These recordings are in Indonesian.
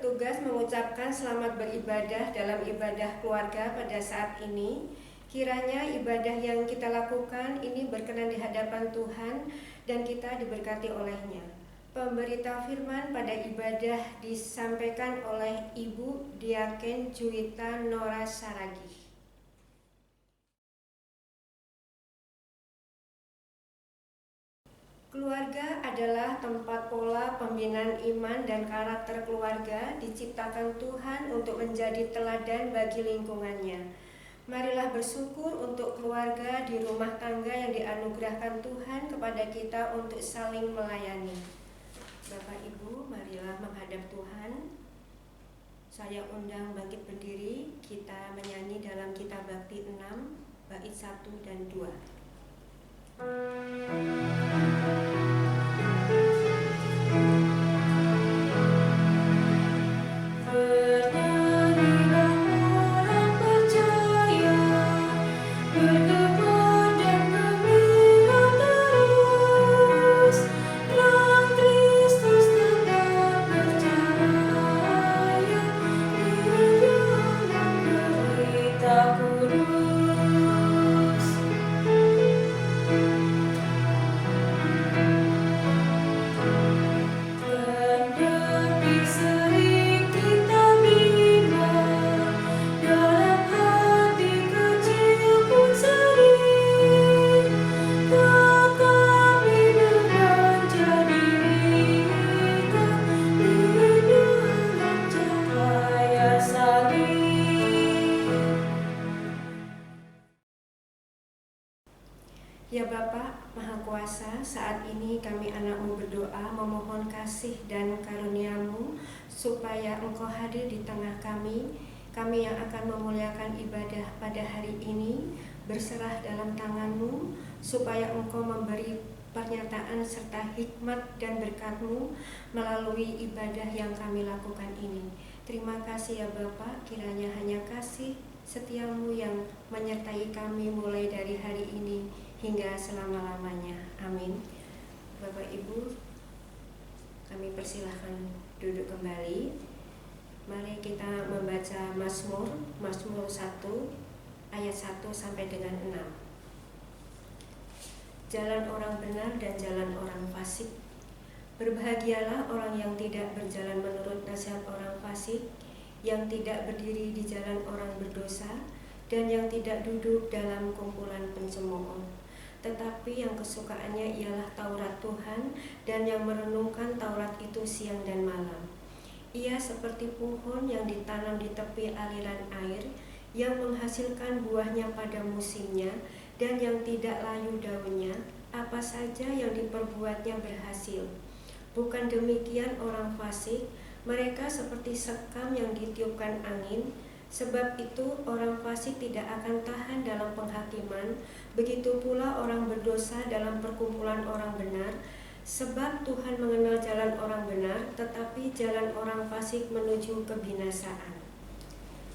bertugas mengucapkan selamat beribadah dalam ibadah keluarga pada saat ini. Kiranya ibadah yang kita lakukan ini berkenan di hadapan Tuhan dan kita diberkati olehnya. Pemberita firman pada ibadah disampaikan oleh Ibu Diaken Juwita Nora Saragih. Keluarga adalah tempat pola pembinaan iman dan karakter keluarga diciptakan Tuhan untuk menjadi teladan bagi lingkungannya. Marilah bersyukur untuk keluarga di rumah tangga yang dianugerahkan Tuhan kepada kita untuk saling melayani. Bapak Ibu, marilah menghadap Tuhan. Saya undang bangkit berdiri, kita menyanyi dalam Kitab Bakti 6, bait 1 dan 2. Ya Bapa Maha Kuasa, saat ini kami anak-Mu berdoa memohon kasih dan karunia-Mu supaya Engkau hadir di tengah kami yang akan memuliakan ibadah pada hari ini, berserah dalam tangan-Mu supaya Engkau memberi pernyataan serta hikmat dan berkat-Mu melalui ibadah yang kami lakukan ini. Terima kasih ya Bapa, kiranya hanya kasih setia-Mu yang menyertai kami mulai dari hari ini hingga selama-lamanya. Amin. Bapak Ibu, kami persilahkan duduk kembali. Mari kita membaca Mazmur 1 ayat 1 sampai dengan 6. Jalan orang benar dan jalan orang fasik. Berbahagialah orang yang tidak berjalan menurut nasihat orang fasik, yang tidak berdiri di jalan orang berdosa, dan yang tidak duduk dalam kumpulan pencemooh. Tetapi yang kesukaannya ialah Taurat Tuhan, dan yang merenungkan Taurat itu siang dan malam. Ia seperti pohon yang ditanam di tepi aliran air, yang menghasilkan buahnya pada musimnya, dan yang tidak layu daunnya, apa saja yang diperbuatnya berhasil. Bukan demikian orang fasik, mereka seperti sekam yang ditiupkan angin. Sebab itu orang fasik tidak akan tahan dalam penghakiman, begitu pula orang berdosa dalam perkumpulan orang benar. Sebab Tuhan mengenal jalan orang benar, tetapi jalan orang fasik menuju kebinasaan.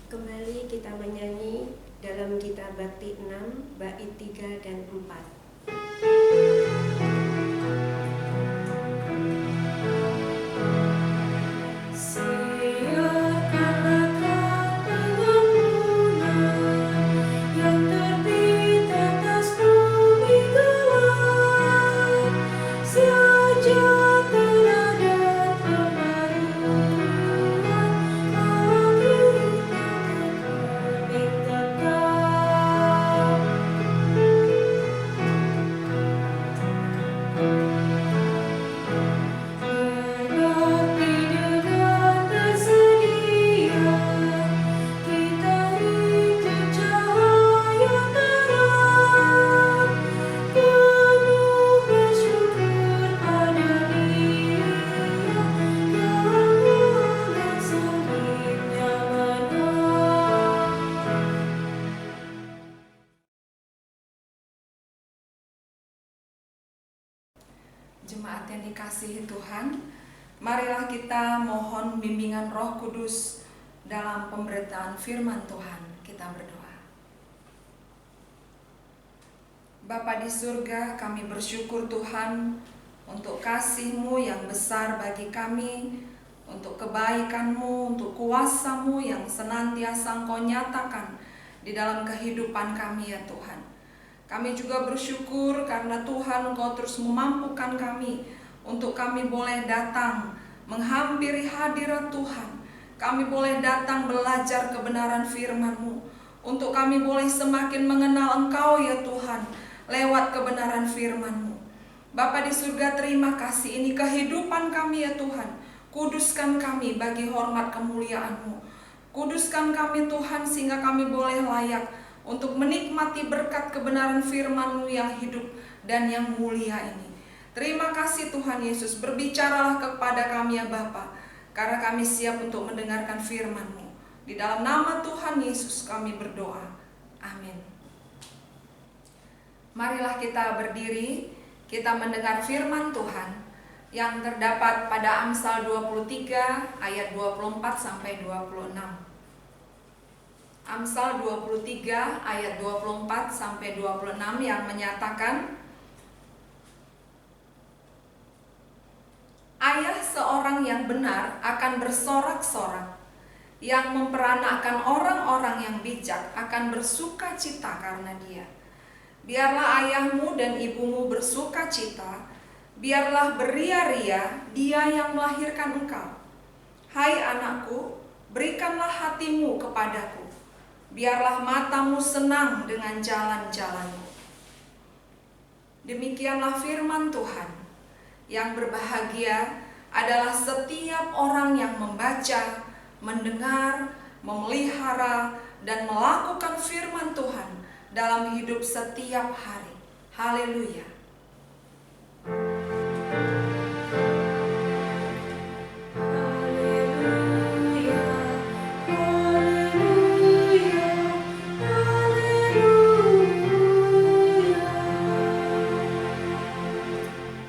Kembali kita menyanyi dalam Kitab Bakti 6, bait 3 dan 4. Jemaat yang dikasihi Tuhan, marilah kita mohon bimbingan Roh Kudus dalam pemberitaan firman Tuhan. Kita berdoa. Bapa di surga, kami bersyukur Tuhan untuk kasih-Mu yang besar bagi kami, untuk kebaikan-Mu, untuk kuasa-Mu yang senantiasa Engkau nyatakan di dalam kehidupan kami ya Tuhan. Kami juga bersyukur karena Tuhan Engkau terus memampukan kami untuk kami boleh datang menghampiri hadirat Tuhan. Kami boleh datang belajar kebenaran firman-Mu, untuk kami boleh semakin mengenal Engkau ya Tuhan lewat kebenaran firman-Mu. Bapa di surga, terima kasih, ini kehidupan kami ya Tuhan. Kuduskan kami bagi hormat kemuliaan-Mu. Kuduskan kami Tuhan sehingga kami boleh layak untuk menikmati berkat kebenaran firman-Mu yang hidup dan yang mulia ini. Terima kasih Tuhan Yesus, berbicaralah kepada kami ya Bapa, karena kami siap untuk mendengarkan firman-Mu. Di dalam nama Tuhan Yesus kami berdoa. Amin. Marilah kita berdiri, kita mendengar firman Tuhan yang terdapat pada Amsal 23 ayat 24 sampai 26. Amsal 23 ayat 24 sampai 26 yang menyatakan, ayah seorang yang benar akan bersorak-sorak, yang memperanakkan orang-orang yang bijak akan bersuka cita karena dia. Biarlah ayahmu dan ibumu bersuka cita, biarlah beria-ria dia yang melahirkan engkau. Hai anakku, berikanlah hatimu kepadaku, biarlah matamu senang dengan jalan-jalanmu. Demikianlah firman Tuhan. Yang berbahagia adalah setiap orang yang membaca, mendengar, memelihara, dan melakukan firman Tuhan dalam hidup setiap hari. Haleluya.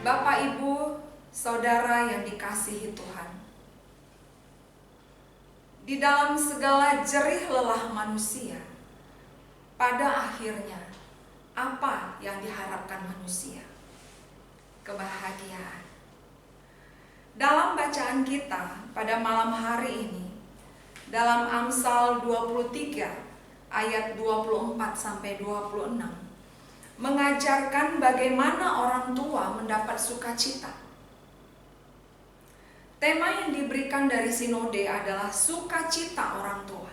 Bapak, Ibu, Saudara yang dikasihi Tuhan, di dalam segala jerih lelah manusia, pada akhirnya apa yang diharapkan manusia? Kebahagiaan. Dalam bacaan kita pada malam hari ini, dalam Amsal 23 ayat 24 sampai 26, mengajarkan bagaimana orang tua mendapat sukacita. Tema yang diberikan dari sinode adalah sukacita orang tua.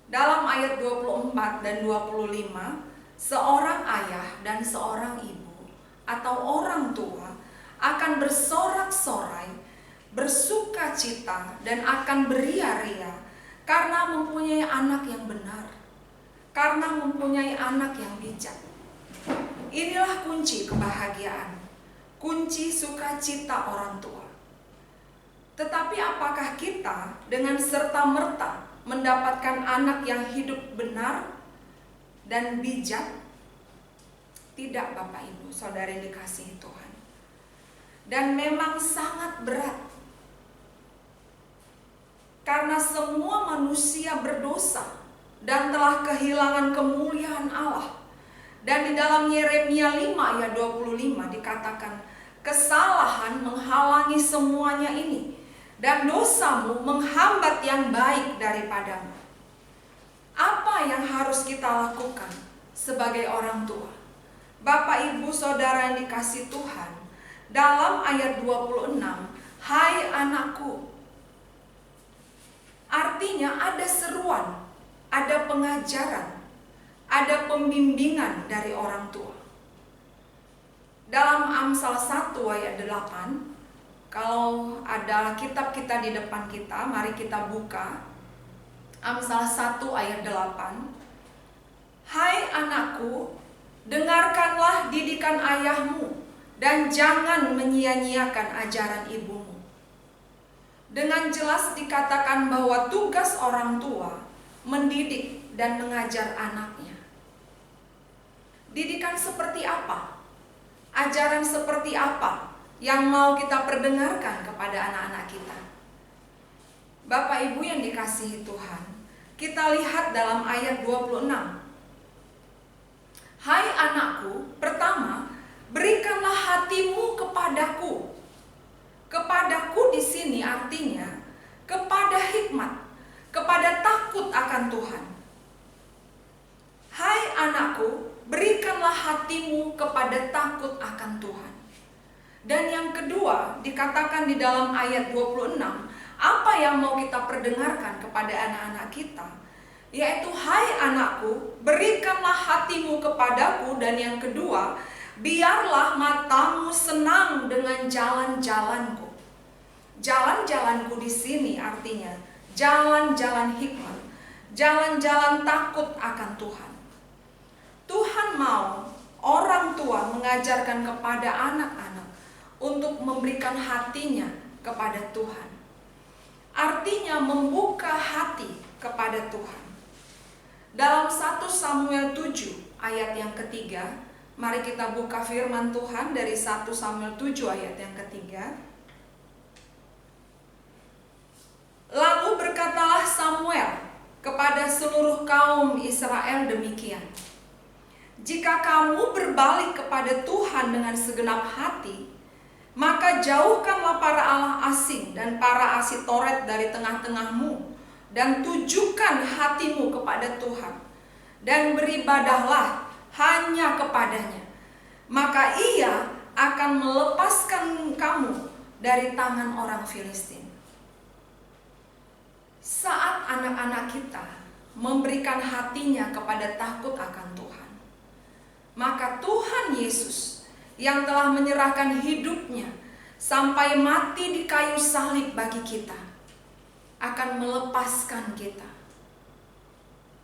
Dalam ayat 24 dan 25, seorang ayah dan seorang ibu atau orang tua akan bersorak-sorai, bersukacita, dan akan beria-ria karena mempunyai anak yang benar, karena mempunyai anak yang bijak. Inilah kunci kebahagiaan, kunci sukacita orang tua. Tetapi apakah kita dengan serta-merta mendapatkan anak yang hidup benar dan bijak? Tidak, Bapak Ibu, Saudara yang dikasihi Tuhan. Dan memang sangat berat. Karena semua manusia berdosa dan telah kehilangan kemuliaan Allah. Dan di dalam Yeremia 5 ayat 25 dikatakan, kesalahan menghalangi semuanya ini, dan dosamu menghambat yang baik daripadamu. Apa yang harus kita lakukan sebagai orang tua? Bapak, Ibu, Saudara yang dikasihi Tuhan, dalam ayat 26, hai anakku, artinya ada seruan, ada pengajaran, ada pembimbingan dari orang tua. Dalam Amsal 1 ayat 8, kalau ada kitab kita di depan kita, mari kita buka. Amsal 1 ayat 8. Hai anakku, dengarkanlah didikan ayahmu, dan jangan menyia-nyiakan ajaran ibumu. Dengan jelas dikatakan bahwa tugas orang tua mendidik dan mengajar anaknya. Didikan seperti apa? Ajaran seperti apa yang mau kita perdengarkan kepada anak-anak kita? Bapak Ibu yang dikasihi Tuhan, kita lihat dalam ayat 26. Hai anakku, pertama, berikanlah hatimu kepadaku. Kepadaku di sini artinya kepada hikmat, kepada takut akan Tuhan. Hai anakku, berikanlah hatimu kepada takut akan Tuhan. Dan yang kedua dikatakan di dalam ayat 26, apa yang mau kita perdengarkan kepada anak-anak kita? Yaitu, hai anakku, berikanlah hatimu kepadaku. Dan yang kedua, biarlah matamu senang dengan jalan-jalanku. Jalan-jalanku di sini artinya jalan-jalan hikmat, jalan-jalan takut akan Tuhan. Tuhan mau orang tua mengajarkan kepada anak-anak untuk memberikan hatinya kepada Tuhan. Artinya membuka hati kepada Tuhan. Dalam 1 Samuel 7 ayat yang ketiga, mari kita buka firman Tuhan dari 1 Samuel 7 ayat yang ketiga. Lalu berkatalah Samuel kepada seluruh kaum Israel demikian, jika kamu berbalik kepada Tuhan dengan segenap hati, maka jauhkanlah para allah asing dan para Asitoret dari tengah-tengahmu, dan tujukan hatimu kepada Tuhan, dan beribadahlah hanya kepadanya. Maka ia akan melepaskan kamu dari tangan orang Filistin. Saat anak-anak kita memberikan hatinya kepada takut akan Tuhan, maka Tuhan Yesus yang telah menyerahkan hidupnya sampai mati di kayu salib bagi kita, akan melepaskan kita,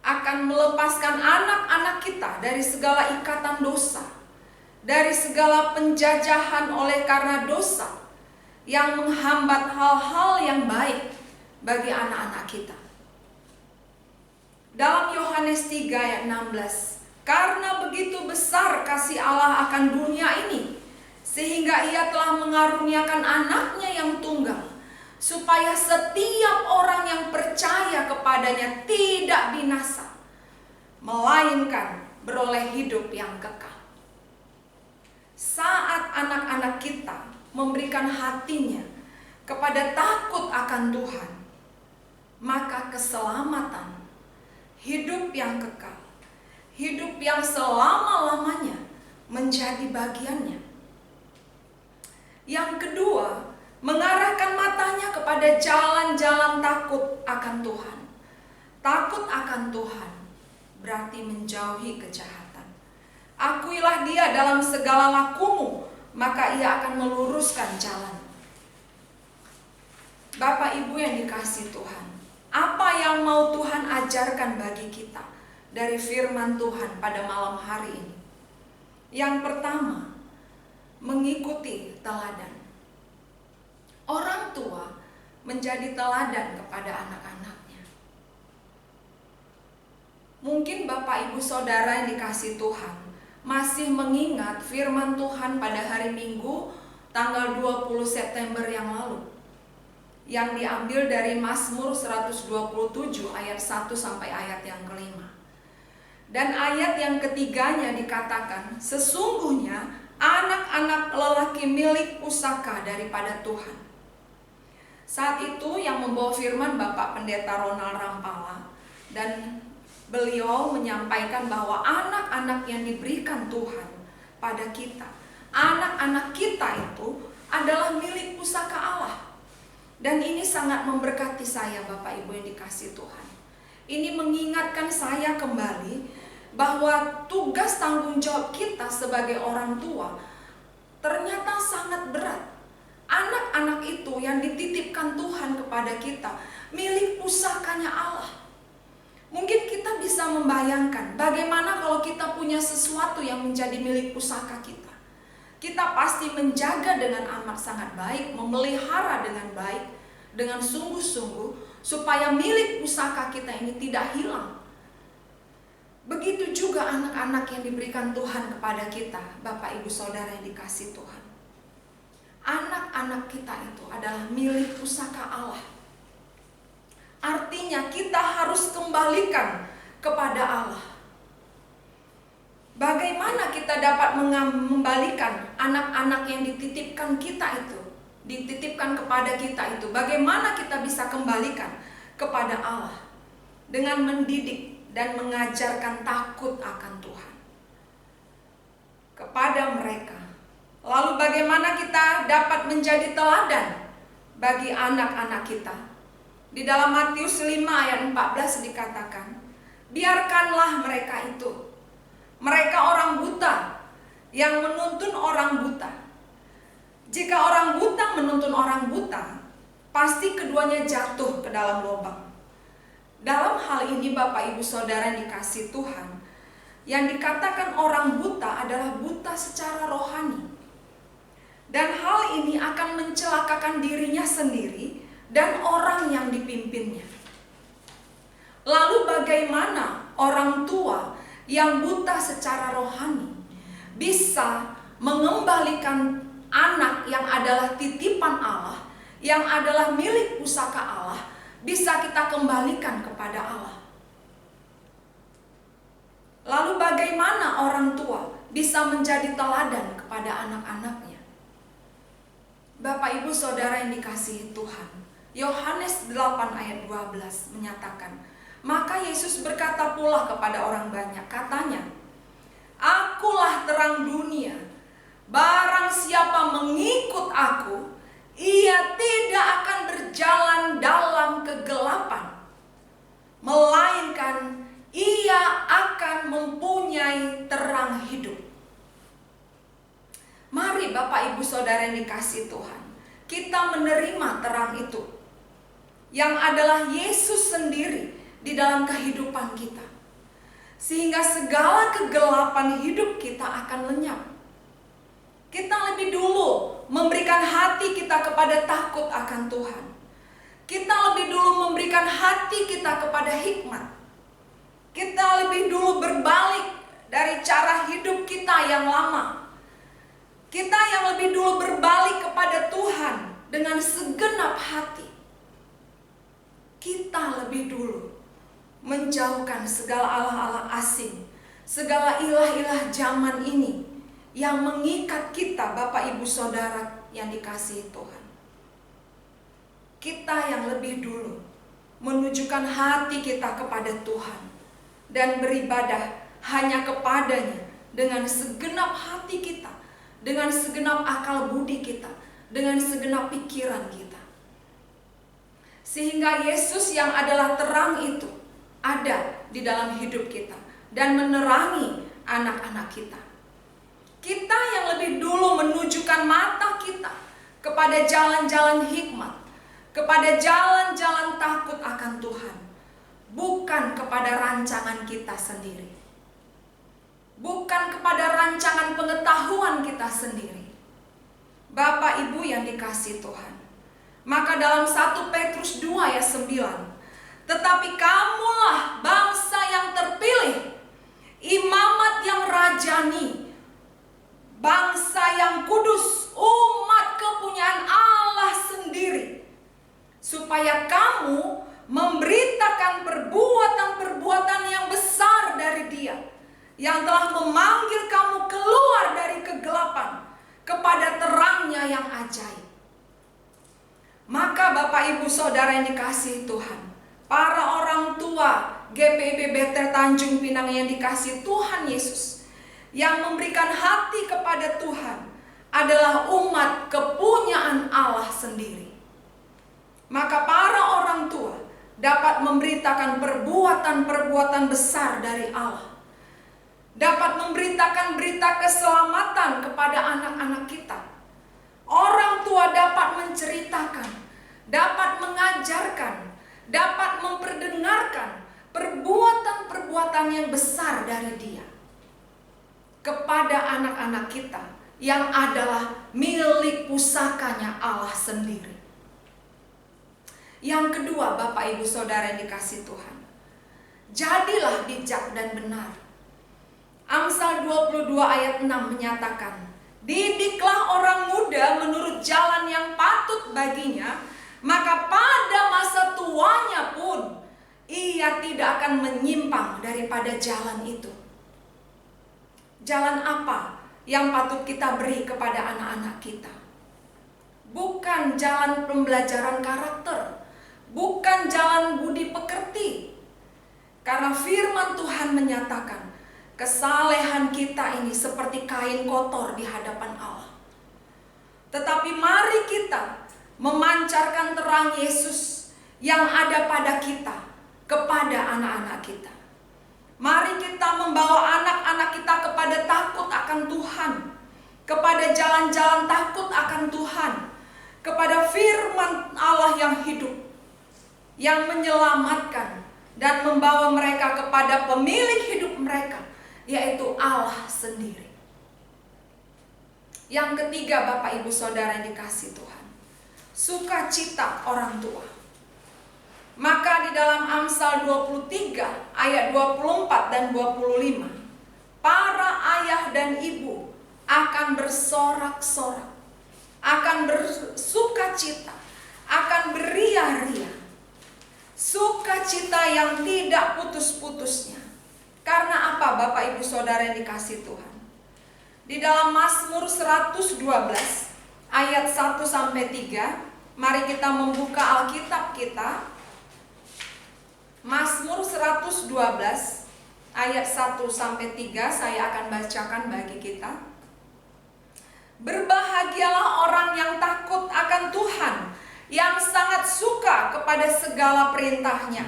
akan melepaskan anak-anak kita dari segala ikatan dosa, dari segala penjajahan oleh karena dosa yang menghambat hal-hal yang baik bagi anak-anak kita. Dalam Yohanes 3 ayat 16, karena begitu besar kasih Allah akan dunia ini, sehingga ia telah mengaruniakan anaknya yang tunggal, supaya setiap orang yang percaya kepadanya tidak binasa, melainkan beroleh hidup yang kekal. Saat anak-anak kita memberikan hatinya kepada takut akan Tuhan, maka keselamatan, hidup yang kekal, hidup yang selama-lamanya menjadi bagiannya. Yang kedua, mengarahkan matanya kepada jalan-jalan takut akan Tuhan. Takut akan Tuhan berarti menjauhi kejahatan. Akuilah Dia dalam segala lakumu, maka Ia akan meluruskan jalan. Bapak Ibu yang dikasihi Tuhan, apa yang mau Tuhan ajarkan bagi kita dari firman Tuhan pada malam hari ini? Yang pertama, mengikuti teladan. Orang tua menjadi teladan kepada anak-anaknya. Mungkin Bapak Ibu Saudara yang dikasihi Tuhan masih mengingat firman Tuhan pada hari Minggu tanggal 20 September yang lalu, yang diambil dari Mazmur 127 ayat 1 sampai ayat yang kelima. Dan ayat yang ketiganya dikatakan, sesungguhnya anak-anak lelaki milik pusaka daripada Tuhan. Saat itu yang membawa firman Bapak Pendeta Ronald Rampala, dan beliau menyampaikan bahwa anak-anak yang diberikan Tuhan pada kita, anak-anak kita itu adalah milik pusaka Allah. Dan ini sangat memberkati saya, Bapak Ibu yang dikasihi Tuhan. Ini mengingatkan saya kembali bahwa tugas tanggung jawab kita sebagai orang tua ternyata sangat berat. Anak-anak itu yang dititipkan Tuhan kepada kita, milik pusakanya Allah. Mungkin kita bisa membayangkan bagaimana kalau kita punya sesuatu yang menjadi milik pusaka kita. Kita pasti menjaga dengan amat sangat baik, memelihara dengan baik, dengan sungguh-sungguh, supaya milik pusaka kita ini tidak hilang. Begitu juga anak-anak yang diberikan Tuhan kepada kita, Bapak Ibu Saudara yang dikasihi Tuhan. Anak-anak kita itu adalah milik pusaka Allah. Artinya kita harus kembalikan kepada Allah. Bagaimana kita dapat mengembalikan anak-anak yang dititipkan kita itu dititipkan kepada kita itu, bagaimana kita bisa kembalikan kepada Allah dengan mendidik dan mengajarkan takut akan Tuhan kepada mereka. Lalu bagaimana kita dapat menjadi teladan bagi anak-anak kita? Di dalam Matius 5 ayat 14 dikatakan, biarkanlah mereka itu. Mereka orang buta yang menuntun orang buta. Jika orang buta menuntun orang buta, pasti keduanya jatuh ke dalam lubang. Dalam hal ini Bapak Ibu Saudara yang dikasihi Tuhan, yang dikatakan orang buta adalah buta secara rohani. Dan hal ini akan mencelakakan dirinya sendiri dan orang yang dipimpinnya. Lalu bagaimana orang tua yang buta secara rohani bisa mengembalikan anak yang adalah titipan Allah, yang adalah milik pusaka Allah, bisa kita kembalikan kepada Allah? Lalu bagaimana orang tua bisa menjadi teladan kepada anak-anaknya? Bapak Ibu Saudara yang dikasihi Tuhan, Yohanes 8 ayat 12 menyatakan, maka Yesus berkata pula kepada orang banyak, katanya, Akulah terang dunia. Barang siapa mengikut aku, ia tidak akan berjalan dalam kegelapan, melainkan ia akan mempunyai terang hidup. Mari Bapak Ibu Saudara yang dikasihi Tuhan, kita menerima terang itu, yang adalah Yesus sendiri di dalam kehidupan kita, sehingga segala kegelapan hidup kita akan lenyap. Kita lebih dulu memberikan hati kita kepada takut akan Tuhan. Kita lebih dulu memberikan hati kita kepada hikmat. Kita lebih dulu berbalik dari cara hidup kita yang lama. Kita yang lebih dulu berbalik kepada Tuhan dengan segenap hati. Kita lebih dulu menjauhkan segala allah-allah asing, segala ilah-ilah zaman ini yang mengikat kita, Bapak Ibu Saudara yang dikasihi Tuhan. Kita yang lebih dulu menunjukkan hati kita kepada Tuhan dan beribadah hanya kepadanya dengan segenap hati kita, dengan segenap akal budi kita, dengan segenap pikiran kita. Sehingga Yesus yang adalah terang itu ada di dalam hidup kita dan menerangi anak-anak kita. Kita yang lebih dulu menunjukkan mata kita kepada jalan-jalan hikmat, kepada jalan-jalan takut akan Tuhan, bukan kepada rancangan kita sendiri, bukan kepada rancangan pengetahuan kita sendiri. Bapak Ibu yang dikasihi Tuhan, maka dalam 1 Petrus 2 ayat 9, tetapi kamulah bangsa yang terpilih, imamat yang rajani, bangsa yang kudus, umat kepunyaan Allah sendiri, supaya kamu memberitakan perbuatan-perbuatan yang besar dari Dia, yang telah memanggil kamu keluar dari kegelapan kepada terangnya yang ajaib. Maka Bapak Ibu Saudara yang dikasihi Tuhan, para orang tua GPIB Bethel Tanjung Pinang yang dikasihi Tuhan Yesus, yang memberikan hati kepada Tuhan adalah umat kepunyaan Allah sendiri. Maka para orang tua dapat memberitakan perbuatan-perbuatan besar dari Allah, dapat memberitakan berita keselamatan kepada anak-anak kita. Orang tua dapat menceritakan, dapat mengajarkan, dapat memperdengarkan perbuatan-perbuatan yang besar dari Dia kepada anak-anak kita yang adalah milik pusakanya Allah sendiri. Yang kedua, Bapak Ibu Saudara yang dikasihi Tuhan, jadilah bijak dan benar. Amsal 22 ayat 6 menyatakan, didiklah orang muda menurut jalan yang patut baginya, maka pada masa tuanya pun ia tidak akan menyimpang daripada jalan itu. Jalan apa yang patut kita beri kepada anak-anak kita? bukan jalan pembelajaran karakter, bukan jalan budi pekerti. Karena firman Tuhan menyatakan, kesalehan kita ini seperti kain kotor di hadapan Allah. Tetapi mari kita memancarkan terang Yesus yang ada pada kita kepada anak-anak kita. Mari kita membawa anak-anak kita kepada takut akan Tuhan, kepada jalan-jalan takut akan Tuhan, kepada firman Allah yang hidup, yang menyelamatkan dan membawa mereka kepada pemilik hidup mereka, yaitu Allah sendiri. Yang ketiga, Bapak Ibu Saudara yang dikasihi Tuhan, sukacita orang tua. Maka di dalam Amsal 23 ayat 24 dan 25, para ayah dan ibu akan bersorak-sorak, akan bersukacita, akan beria-ria. Sukacita yang tidak putus-putusnya. Karena apa, Bapak Ibu Saudara yang dikasihi Tuhan? Di dalam Mazmur 112 ayat 1 sampai 3, mari kita membuka Alkitab kita. Mazmur 112 ayat 1 sampai 3 saya akan bacakan bagi kita. Berbahagialah orang yang takut akan Tuhan, yang sangat suka kepada segala perintahnya.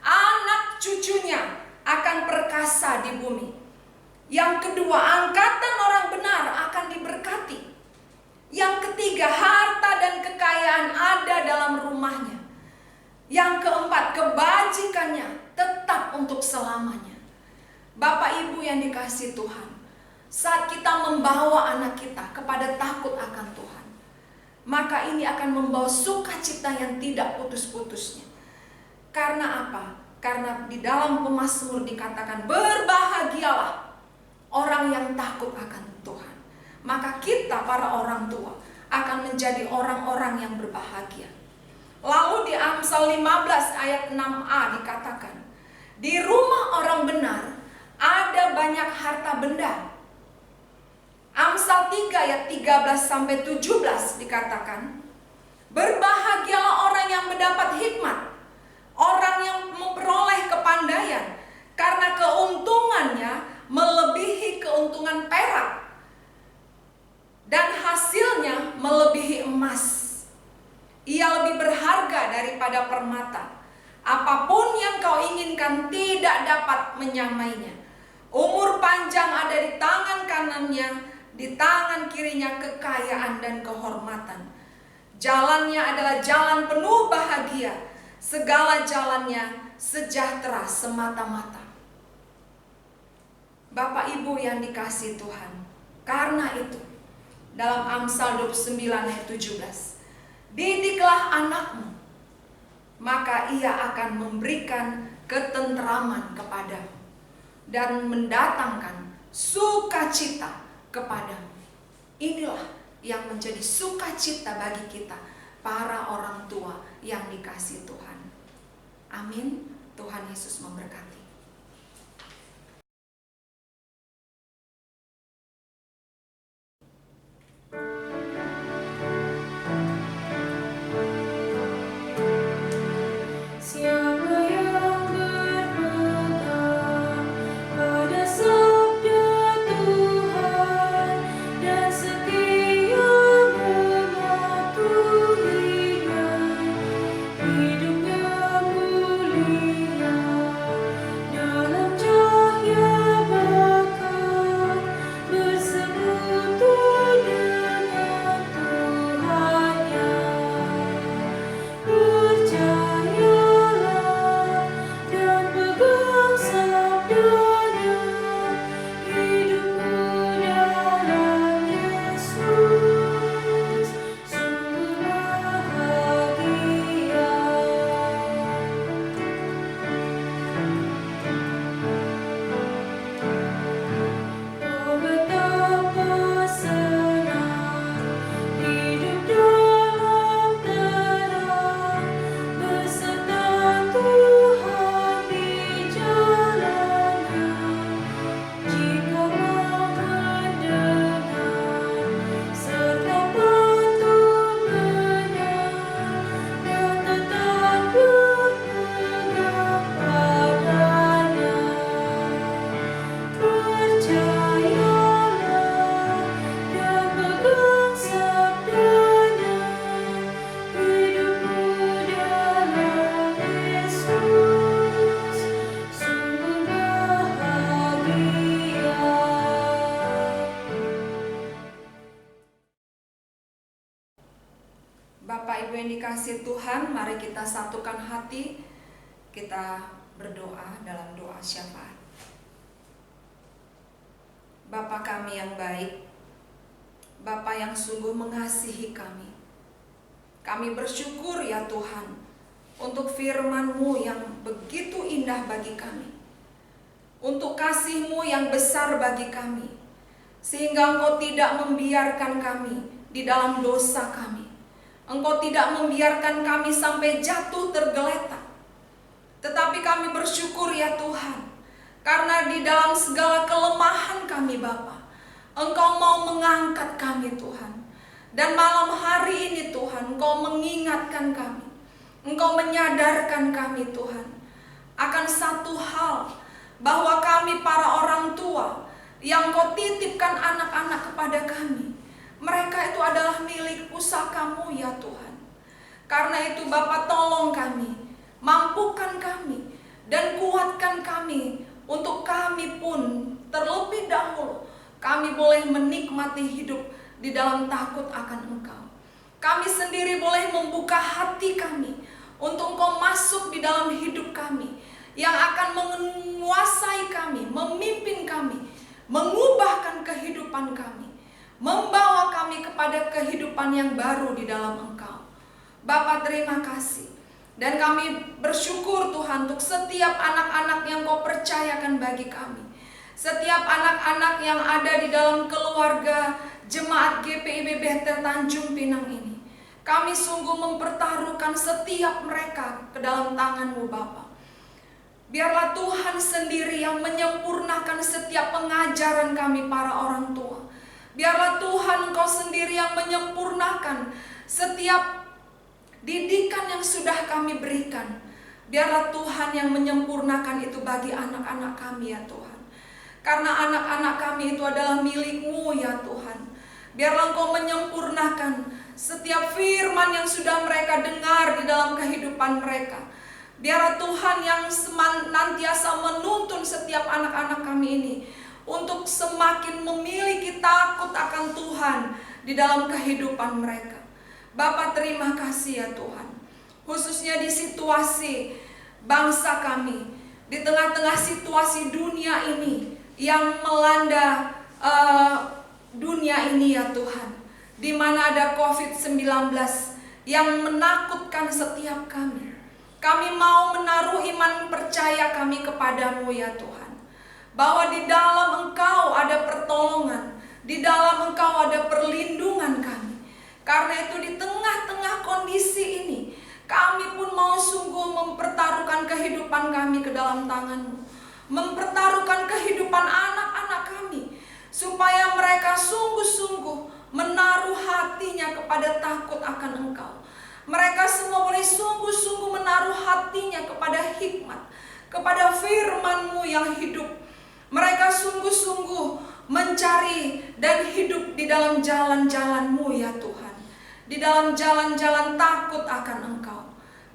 Anak cucunya akan perkasa di bumi. Yang kedua, angkatan orang benar akan diberkati. Yang ketiga, harta dan kekayaan ada dalam rumahnya. Yang keempat, kebajikannya tetap untuk selamanya. Bapak Ibu yang dikasihi Tuhan, saat kita membawa anak kita kepada takut akan Tuhan, maka ini akan membawa sukacita yang tidak putus-putusnya. Karena apa? Karena di dalam pemazmur dikatakan, berbahagialah orang yang takut akan Tuhan. Maka kita para orang tua akan menjadi orang-orang yang berbahagia. Lalu di Amsal 15 ayat 6a dikatakan, di rumah orang benar ada banyak harta benda. Amsal 3 ayat 13 sampai 17 dikatakan, berbahagialah orang yang mendapat hikmat, orang yang memperoleh kepandaian, karena keuntungannya melebihi keuntungan perak, dan hasilnya melebihi emas. Ia lebih berharga daripada permata. Apapun yang kau inginkan tidak dapat menyamainya. Umur panjang ada di tangan kanannya, di tangan kirinya kekayaan dan kehormatan. Jalannya adalah jalan penuh bahagia, segala jalannya sejahtera semata-mata. Bapak Ibu yang dikasihi Tuhan, karena itu dalam Amsal 29 ayat 17, didiklah anakmu, maka ia akan memberikan ketentraman kepadamu dan mendatangkan sukacita kepadamu. Inilah yang menjadi sukacita bagi kita, para orang tua yang dikasihi Tuhan. Amin. Tuhan Yesus memberkati. kasih Tuhan, mari kita satukan hati, kita berdoa dalam doa syafaat. Bapa kami yang baik, Bapa yang sungguh mengasihi kami. Kami bersyukur ya Tuhan untuk firman-Mu yang begitu indah bagi kami, untuk kasih-Mu yang besar bagi kami, sehingga Engkau tidak membiarkan kami di dalam dosa kami. Engkau tidak membiarkan kami sampai jatuh tergeletak. Tetapi kami bersyukur ya Tuhan, karena di dalam segala kelemahan kami Bapa, Engkau mau mengangkat kami Tuhan. Dan malam hari ini Tuhan, Engkau mengingatkan kami, Engkau menyadarkan kami Tuhan akan satu hal, bahwa kami para orang tua yang Engkau titipkan anak-anak kepada kami, mereka itu adalah milik pusaka-Mu ya Tuhan. Karena itu Bapa, tolong kami, mampukan kami, dan kuatkan kami, untuk kami pun terlebih dahulu kami boleh menikmati hidup di dalam takut akan Engkau. Kami sendiri boleh membuka hati kami untuk Engkau masuk di dalam hidup kami, yang akan menguasai kami, memimpin kami, mengubahkan kehidupan kami, membawa kami kepada kehidupan yang baru di dalam Engkau. Bapa, terima kasih. Dan kami bersyukur Tuhan untuk setiap anak-anak yang Kau percayakan bagi kami. Setiap anak-anak yang ada di dalam keluarga Jemaat GPIB Bethel Tanjung Pinang ini. Kami sungguh mempertaruhkan setiap mereka ke dalam tangan-Mu Bapa. Biarlah Tuhan sendiri yang menyempurnakan setiap pengajaran kami para orang tua. Biarlah Tuhan Engkau sendiri yang menyempurnakan setiap didikan yang sudah kami berikan. Biarlah Tuhan yang menyempurnakan itu bagi anak-anak kami ya Tuhan. Karena anak-anak kami itu adalah milik-Mu ya Tuhan. Biarlah Engkau menyempurnakan setiap firman yang sudah mereka dengar di dalam kehidupan mereka. Biarlah Tuhan yang senantiasa menuntun setiap anak-anak kami ini untuk semakin memiliki takut akan Tuhan di dalam kehidupan mereka. Bapa, terima kasih ya Tuhan. Khususnya di situasi bangsa kami, di tengah-tengah situasi dunia ini yang melanda dunia ini ya Tuhan, di mana ada COVID-19 yang menakutkan setiap kami. Kami mau menaruh iman percaya kami kepadamu ya Tuhan, bahwa di dalam Engkau ada pertolongan, di dalam Engkau ada perlindungan kami. Karena itu di tengah-tengah kondisi ini, kami pun mau sungguh mempertaruhkan kehidupan kami ke dalam tangan-Mu, mempertaruhkan kehidupan anak-anak kami, supaya mereka sungguh-sungguh menaruh hatinya kepada takut akan Engkau. Mereka semua boleh sungguh-sungguh menaruh hatinya kepada hikmat, kepada firman-Mu yang hidup. Mereka sungguh-sungguh mencari dan hidup di dalam jalan-jalan-Mu ya Tuhan, di dalam jalan-jalan takut akan Engkau.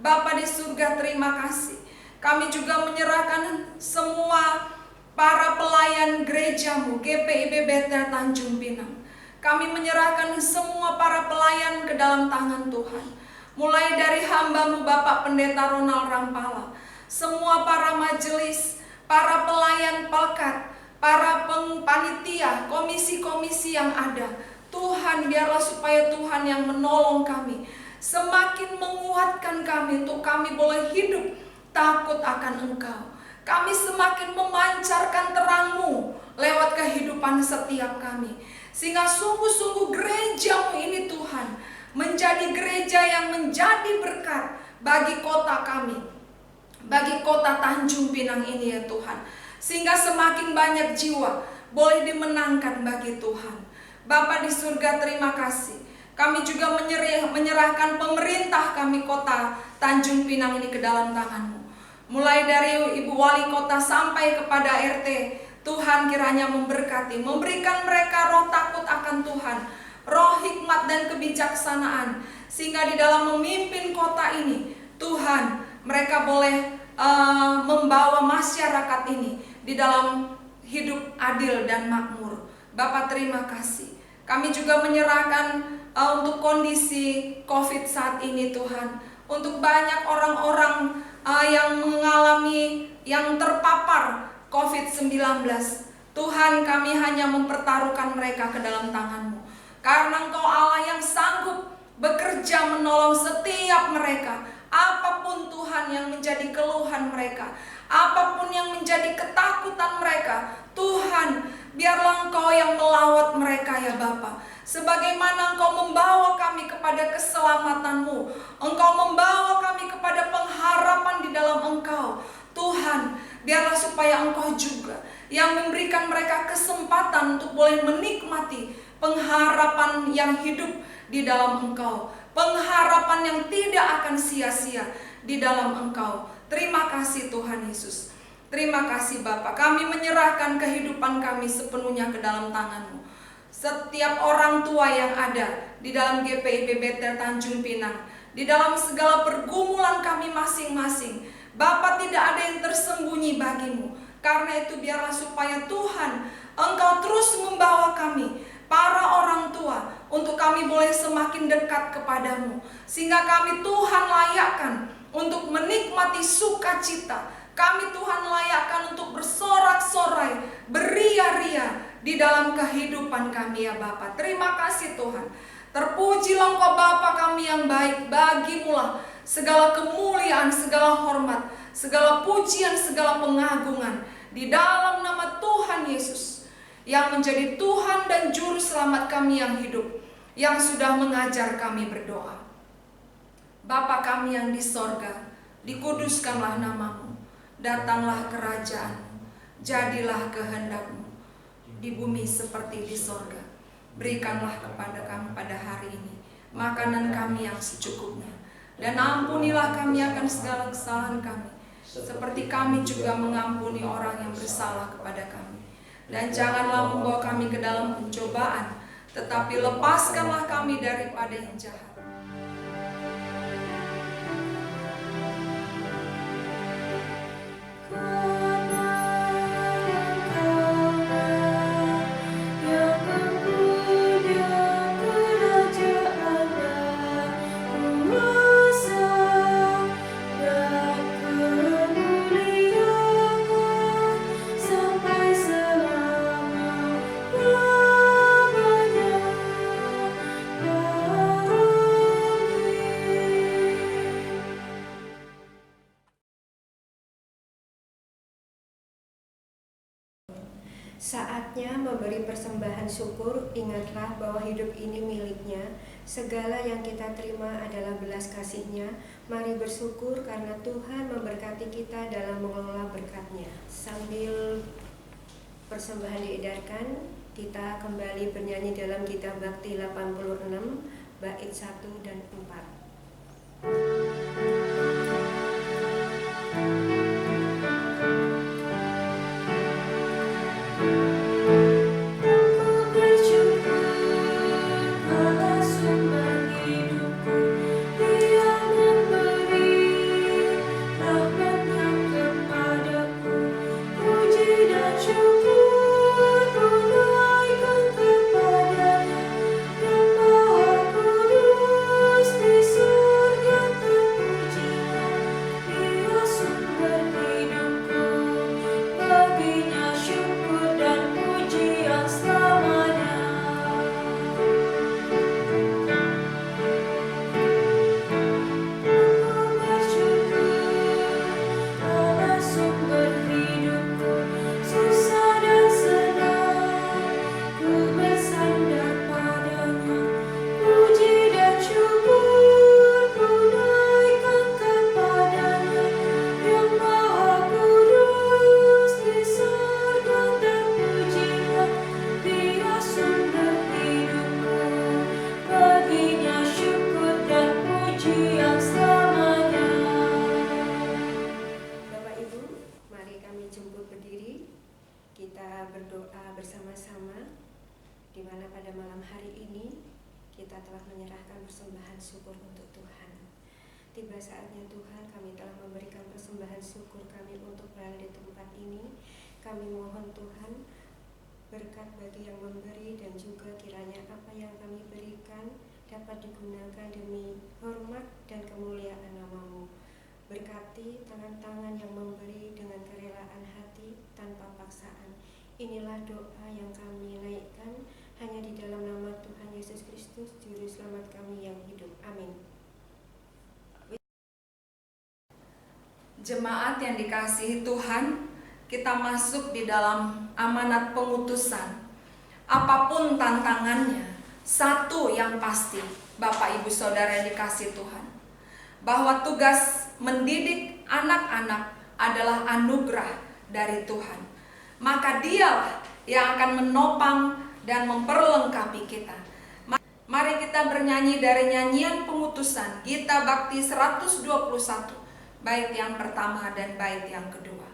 Bapa di surga, terima kasih. Kami juga menyerahkan semua para pelayan gereja-Mu GPIB Bethel Tanjung Pinang. Kami menyerahkan semua para pelayan ke dalam tangan Tuhan. Mulai dari hamba-Mu Bapak Pendeta Ronald Rampala, semua para majelis, para pelayan pelkat, para panitia, komisi-komisi yang ada. Tuhan, biarlah supaya Tuhan yang menolong kami, semakin menguatkan kami untuk kami boleh hidup takut akan Engkau. Kami semakin memancarkan terang-Mu lewat kehidupan setiap kami, sehingga sungguh-sungguh gereja-Mu ini Tuhan menjadi gereja yang menjadi berkat bagi kota kami, bagi kota Tanjung Pinang ini ya Tuhan, sehingga semakin banyak jiwa boleh dimenangkan bagi Tuhan. Bapa di surga, terima kasih. Kami juga menyerahkan pemerintah kami kota Tanjung Pinang ini ke dalam tangan-Mu. Mulai dari Ibu Wali Kota sampai kepada RT, Tuhan kiranya memberkati, memberikan mereka roh takut akan Tuhan, roh hikmat dan kebijaksanaan, sehingga di dalam memimpin kota ini, Tuhan, mereka boleh membawa masyarakat ini di dalam hidup adil dan makmur. Bapak, terima kasih. Kami juga menyerahkan untuk kondisi COVID saat ini Tuhan. Untuk banyak orang-orang yang mengalami, yang terpapar COVID-19. Tuhan, kami hanya mempertaruhkan mereka ke dalam tangan-Mu. Karena Engkau Allah yang sanggup bekerja menolong setiap mereka. Apapun Tuhan yang menjadi keluhan mereka, apapun yang menjadi ketakutan mereka, Tuhan, biarlah Engkau yang melawat mereka ya Bapa. Sebagaimana Engkau membawa kami kepada keselamatan-Mu, Engkau membawa kami kepada pengharapan di dalam Engkau. Tuhan, biarlah supaya Engkau juga yang memberikan mereka kesempatan untuk boleh menikmati pengharapan yang hidup di dalam Engkau, pengharapan yang tidak akan sia-sia di dalam Engkau. Terima kasih Tuhan Yesus. Terima kasih Bapa. Kami menyerahkan kehidupan kami sepenuhnya ke dalam tangan-Mu. Setiap orang tua yang ada di dalam GPIB Bethel Tanjung Pinang, di dalam segala pergumulan kami masing-masing, Bapa, tidak ada yang tersembunyi bagi-Mu. Karena itu biarlah supaya Tuhan, Engkau terus membawa kami, para orang tua, untuk kami boleh semakin dekat kepadamu, sehingga kami Tuhan layakkan untuk menikmati sukacita. Kami Tuhan layakkan untuk bersorak-sorai, beria-ria di dalam kehidupan kami ya Bapa. Terima kasih Tuhan. Terpujilah Engkau Bapa kami yang baik. Bagi-Mulah segala kemuliaan, segala hormat, segala pujian, segala pengagungan di dalam nama Tuhan Yesus, yang menjadi Tuhan dan Juru Selamat kami yang hidup, yang sudah mengajar kami berdoa. Bapa kami yang di sorga, dikuduskanlah nama-Mu, datanglah kerajaan-Mu, jadilah kehendak-Mu di bumi seperti di sorga. Berikanlah kepada kami pada hari ini makanan kami yang secukupnya, dan ampunilah kami akan segala kesalahan kami, seperti kami juga mengampuni orang yang bersalah kepada kami. Dan janganlah membawa kami ke dalam pencobaan, tetapi lepaskanlah kami daripada yang jahat. Saatnya memberi persembahan syukur. Ingatlah bahwa hidup ini miliknya. Segala yang kita terima adalah belas kasih-Nya. Mari bersyukur karena Tuhan memberkati kita dalam mengelola berkat-Nya. Sambil persembahan diedarkan, kita kembali bernyanyi dalam Kitab Bakti 86 bait 1 dan 4. Tiba saatnya Tuhan, kami telah memberikan persembahan syukur kami untuk berada di tempat ini. Kami mohon Tuhan berkat bagi yang memberi, dan juga kiranya apa yang kami berikan dapat digunakan demi hormat dan kemuliaan nama-Mu. Berkati tangan-tangan yang memberi dengan kerelaan hati tanpa paksaan. Inilah doa yang kami naikkan hanya di dalam nama Tuhan Yesus Kristus, Juru Selamat kami yang hidup. Amin. Jemaat yang dikasihi Tuhan, kita masuk di dalam amanat pengutusan. Apapun tantangannya, satu yang pasti, Bapak Ibu Saudara yang dikasihi Tuhan, bahwa tugas mendidik anak-anak adalah anugerah dari Tuhan. Maka Dialah yang akan menopang dan memperlengkapi kita. Mari kita bernyanyi dari nyanyian pengutusan Gita Bakti 121, bait yang pertama dan bait yang kedua.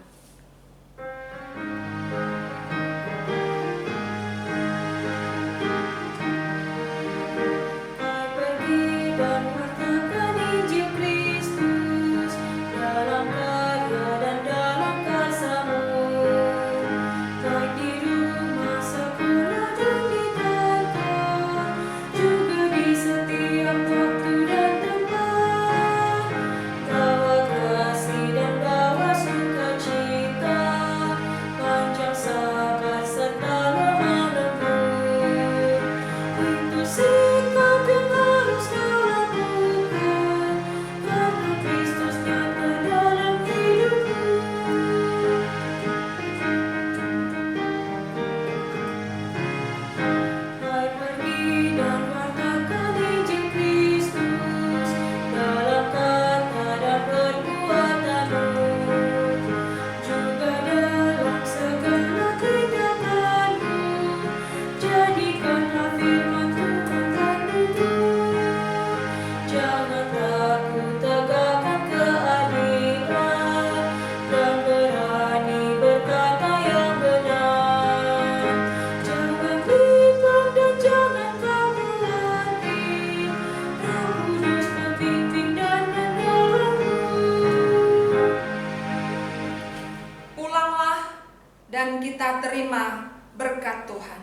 Dan kita terima berkat Tuhan.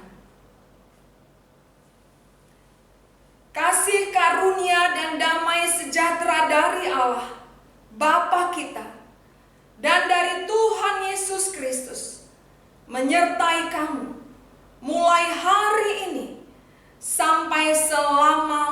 Kasih karunia dan damai sejahtera dari Allah, Bapa kita, dan dari Tuhan Yesus Kristus menyertai kamu mulai hari ini sampai selama